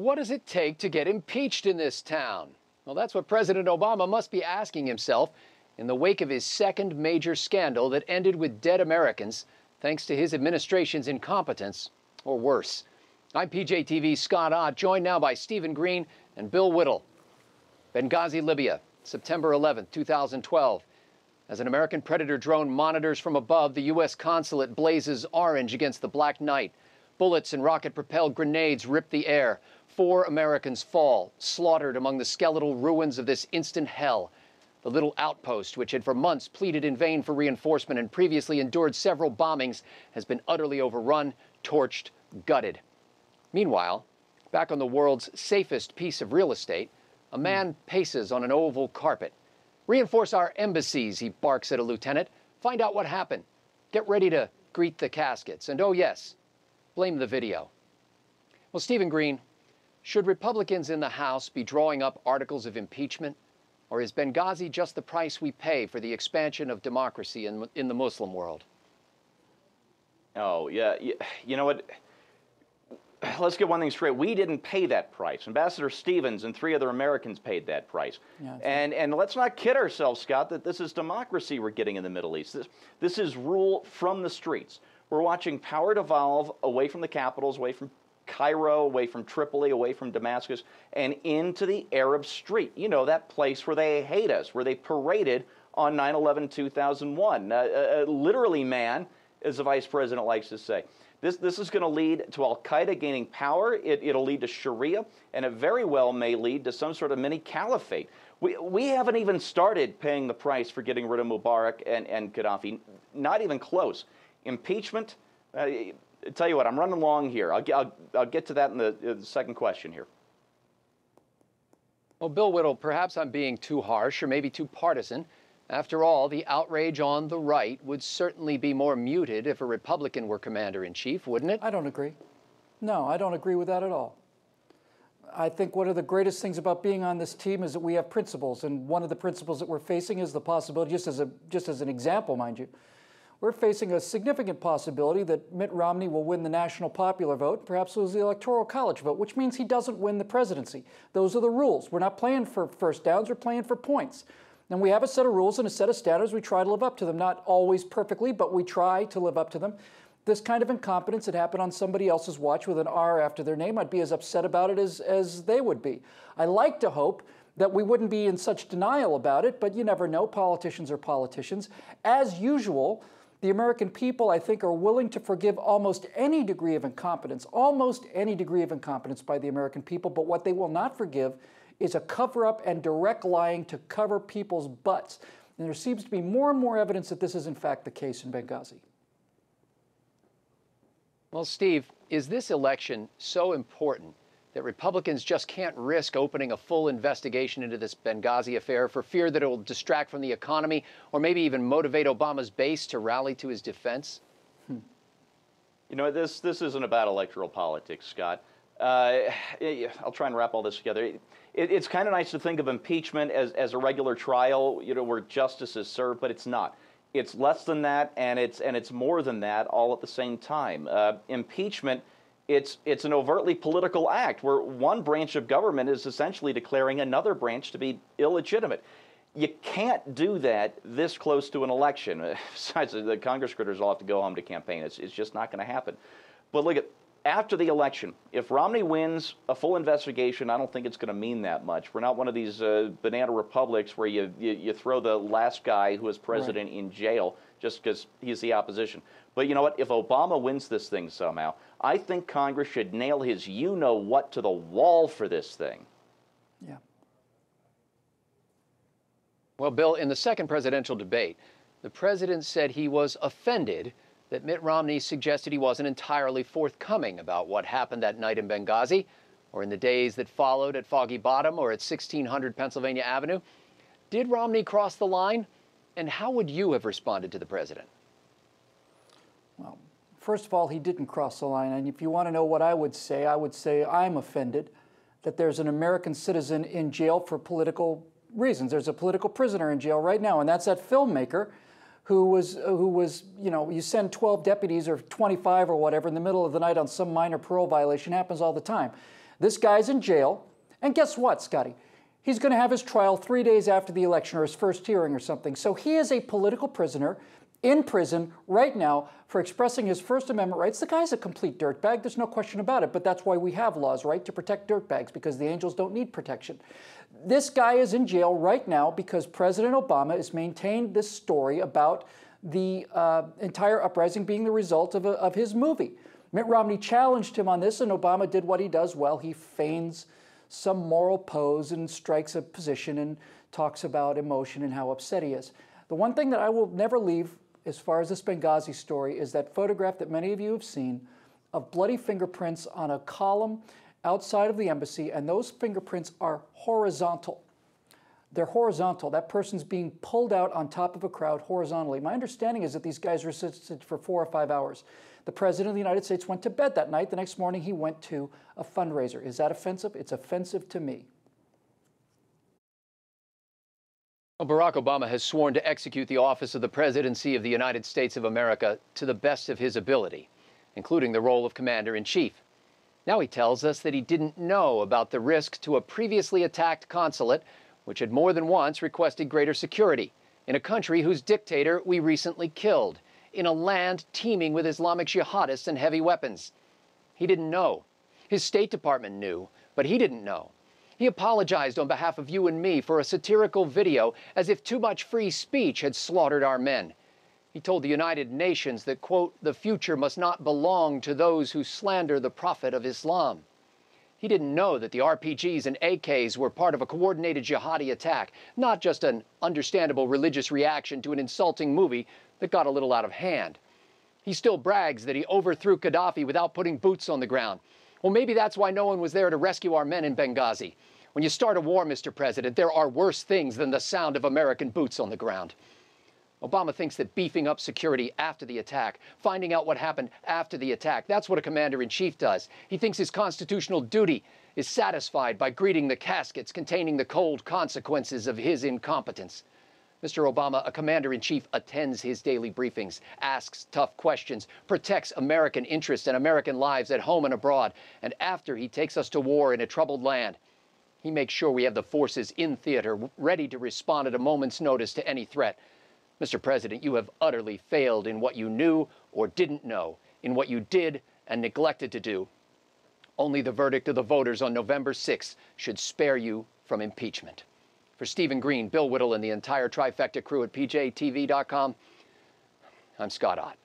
What does it take to get impeached in this town? Well, that's what President Obama must be asking himself in the wake of his second major scandal that ended with dead Americans thanks to his administration's incompetence, or worse. I'm PJTV's Scott Ott, joined now by Stephen Green and Bill Whittle. Benghazi, Libya, September 11, 2012. As an American Predator drone monitors from above, the U.S. consulate blazes orange against the black night. Bullets and rocket-propelled grenades rip the air. 4 Americans fall, slaughtered among the skeletal ruins of this instant hell. The little outpost, which had for months pleaded in vain for reinforcement and previously endured several bombings, has been utterly overrun, torched, gutted. Meanwhile, back on the world's safest piece of real estate, a man paces on an oval carpet. "Reinforce our embassies," he barks at a lieutenant. "Find out what happened. Get ready to greet the caskets. And oh yes, blame the video." Well, Stephen Green, should Republicans in the House be drawing up articles of impeachment? Or is Benghazi just the price we pay for the expansion of democracy in the Muslim world? Oh, yeah. You know what? Let's get one thing straight. We didn't pay that price. Ambassador Stevens and 3 other Americans paid that price. Yeah, and let's not kid ourselves, Scott, that this is democracy we're getting in the Middle East. This is rule from the streets. We're watching power devolve away from the capitals, away from Cairo, away from Tripoli, away from Damascus, and into the Arab street. You know, that place where they hate us, where they paraded on 9/11/2001. Literally, man, as the vice president likes to say. This is going to lead to al-Qaeda gaining power. It'll lead to Sharia, and it very well may lead to some sort of mini caliphate. We haven't even started paying the price for getting rid of Mubarak and Gaddafi. Not even close. Impeachment, tell you what, I'm running long here. I'll get to that in the second question here. Well, Bill Whittle, perhaps I'm being too harsh or maybe too partisan. After all, the outrage on the right would certainly be more muted if a Republican were commander-in-chief, wouldn't it? I don't agree. No, I don't agree with that at all. I think one of the greatest things about being on this team is that we have principles, and one of the principles that we're facing is the possibility, just as an example, mind you, we're facing a significant possibility that Mitt Romney will win the national popular vote, perhaps lose the electoral college vote, which means he doesn't win the presidency. Those are the rules. We're not playing for first downs, we're playing for points. And we have a set of rules and a set of standards. We try to live up to them, not always perfectly, but we try to live up to them. This kind of incompetence that happened on somebody else's watch with an R after their name, I'd be as upset about it as they would be. I like to hope that we wouldn't be in such denial about it, but you never know. Politicians are politicians. As usual, the American people, I think, are willing to forgive almost any degree of incompetence by the American people, but what they will not forgive is a cover-up and direct lying to cover people's butts. And there seems to be more and more evidence that this is in fact the case in Benghazi. Well, Steve, is this election so important that Republicans just can't risk opening a full investigation into this Benghazi affair for fear that it will distract from the economy or maybe even motivate Obama's base to rally to his defense? You know, this isn't about electoral politics, Scott. I'll try and wrap all this together. It's kind of nice to think of impeachment as a regular trial, you know, where justice is served, but it's not. It's less than that, and it's more than that, all at the same time. Impeachment, it's an overtly political act where one branch of government is essentially declaring another branch to be illegitimate. You can't do that this close to an election. Besides, the Congress critters all have to go home to campaign. It's just not going to happen. But look at. After the election, if Romney wins a full investigation, I don't think it's going to mean that much. We're not one of these banana republics where you throw the last guy who was president in jail just because he's the opposition. But you know what? If Obama wins this thing somehow, I think Congress should nail his you-know-what to the wall for this thing. Yeah. Well, Bill, in the second presidential debate, the president said he was offended that Mitt Romney suggested he wasn't entirely forthcoming about what happened that night in Benghazi or in the days that followed at Foggy Bottom or at 1600 Pennsylvania Avenue. Did Romney cross the line? And how would you have responded to the president? Well, first of all, he didn't cross the line. And if you want to know what I would say I'm offended that there's an American citizen in jail for political reasons. There's a political prisoner in jail right now, and that's that filmmaker who was, you know, you send 12 deputies or 25 or whatever in the middle of the night on some minor parole violation. Happens all the time. This guy's in jail, and guess what, Scotty? He's going to have his trial 3 days after the election or his first hearing or something. So he is a political prisoner in prison right now for expressing his First Amendment rights. The guy's a complete dirtbag. There's no question about it. But that's why we have laws, right, to protect dirtbags, because the angels don't need protection. This guy is in jail right now because President Obama has maintained this story about the entire uprising being the result of his movie. Mitt Romney challenged him on this, and Obama did what he does well. He feigns some moral pose and strikes a position and talks about emotion and how upset he is. The one thing that I will never leave as far as this Benghazi story is that photograph that many of you have seen of bloody fingerprints on a column outside of the embassy, and those fingerprints are horizontal. They're horizontal. That person's being pulled out on top of a crowd horizontally. My understanding is that these guys resisted for 4 or 5 hours. The President of the United States went to bed that night. The next morning, he went to a fundraiser. Is that offensive? It's offensive to me. Well, Barack Obama has sworn to execute the office of the Presidency of the United States of America to the best of his ability, including the role of Commander-in-Chief. Now he tells us that he didn't know about the risk to a previously attacked consulate, which had more than once requested greater security, in a country whose dictator we recently killed, in a land teeming with Islamic jihadists and heavy weapons. He didn't know. His State Department knew, but he didn't know. He apologized on behalf of you and me for a satirical video as if too much free speech had slaughtered our men. He told the United Nations that, quote, the future must not belong to those who slander the Prophet of Islam. He didn't know that the RPGs and AKs were part of a coordinated jihadi attack, not just an understandable religious reaction to an insulting movie that got a little out of hand. He still brags that he overthrew Gaddafi without putting boots on the ground. Well, maybe that's why no one was there to rescue our men in Benghazi. When you start a war, Mr. President, there are worse things than the sound of American boots on the ground. Obama thinks that beefing up security after the attack, finding out what happened after the attack, that's what a commander-in-chief does. He thinks his constitutional duty is satisfied by greeting the caskets containing the cold consequences of his incompetence. Mr. Obama, a commander-in-chief, attends his daily briefings, asks tough questions, protects American interests and American lives at home and abroad, and after he takes us to war in a troubled land, he makes sure we have the forces in theater ready to respond at a moment's notice to any threat. Mr. President, you have utterly failed in what you knew or didn't know, in what you did and neglected to do. Only the verdict of the voters on November 6th should spare you from impeachment. For Stephen Green, Bill Whittle, and the entire Trifecta crew at PJTV.com, I'm Scott Ott.